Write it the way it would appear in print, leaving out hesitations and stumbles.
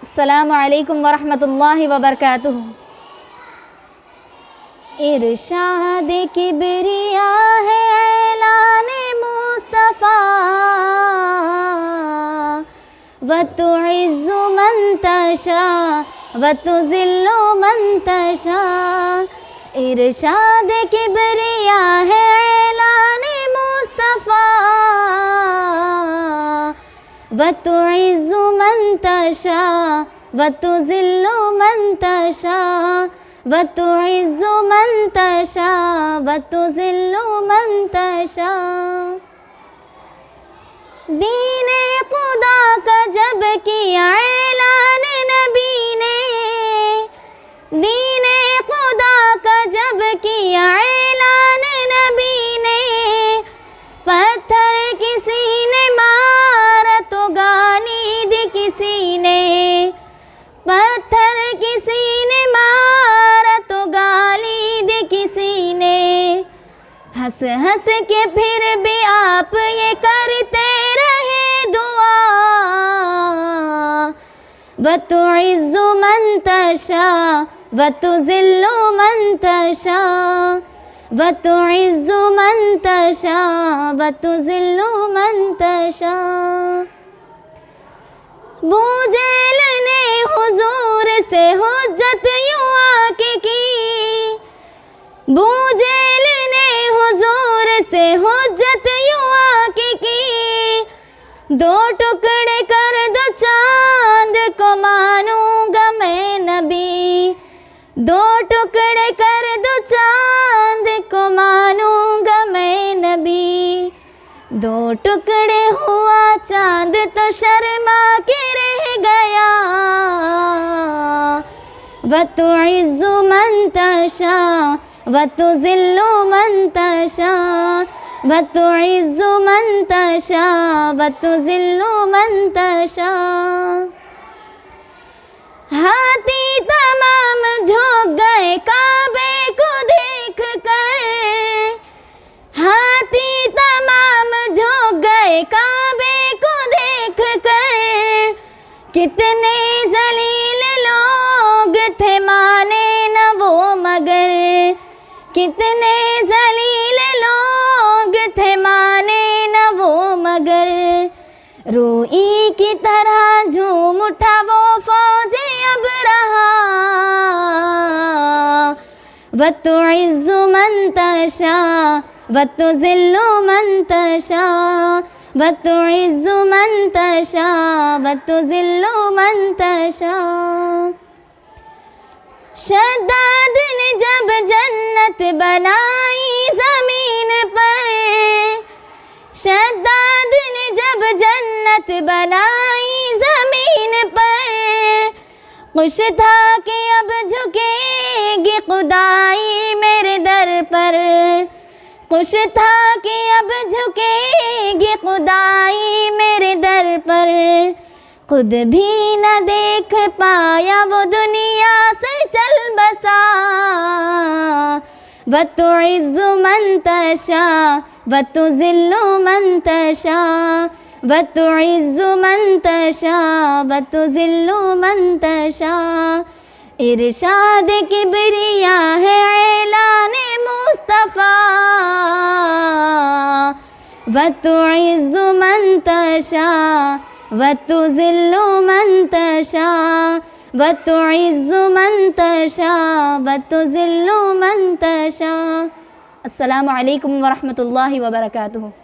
السلام علیکم ورحمۃ اللہ وبرکاتہ۔ ارشاد کبریا ہے اعلان مصطفیٰ، وتعز من تشاء وتذل من تشاء۔ ارشاد کبریا ہے اعلان مصطفیٰ، وتعز من تشاء وتذل من تشاء، وتعز من تشاء وتذل من تشاء۔ دین خدا کا جب کیا اعلان نبی نے، دین خدا کا جب کیا اعلان نبی نے، پتھر کسی نے مارا تو گالی دی کسی نے، پتھر کسی نے مارا تو گالی دی کسی نے، ہنس ہنس کے پھر بھی آپ یہ کرتے رہے دعا، وتعز من تشاء وتذل من تشاء، وتعز من تشاء وتذل من تشاء۔ ابو جہل نے حضور سے حجت یوں آ کے کی، ابو جہل نے حضور سے حجت یوں آ کے کی، دو ٹکڑے کر دو چاند کو مانوں گا میں نبی، دو ٹکڑے کر دو چاند کو مانوں گا میں نبی، دو ٹکڑے ہوا چاند تو شرما کے رہ گیا، وتعز من تشاء وتذل من تشاء، وتعز من تشاء وتذل من تشاء۔ ہاتھی تمام جھک گئے کعبے کو دیکھ کر، ہاتھی تمام جھک گئے کعبے کو دیکھ کر، کتنے ذلیل لوگ تھے مانے نہ وہ مگر، کتنے ذلیل لوگ تھے مانے نہ وہ مگر، روئی کی طرح جھوم اٹھا وہ فوج ابرہا، وتعز من تشاء وتذل من تشاء، وتعز من تشاء وتذل من تشاء۔ شداد نے جب جنت بنائی زمین پر، شداد نے جب جنت بنائی زمین پر، خوش تھا کہ اب جھکے گی خدائی میرے در پر، خوش تھا کہ اب جھکے گی خدائی میرے در پر، خود بھی نہ دیکھ پایا وہ دنیا سے چل بسا، وتعز من تشاء وتذل من تشاء، وتعز من تشاء وتذل من تشاء۔ ارشاد کبریا ہے اعلان مصطفیٰ، وتعز من تشاء وتذل من تشاء، وتعز من تشاء وتذل من تشاء۔ السلام علیکم ورحمۃ اللہ وبرکاتہ۔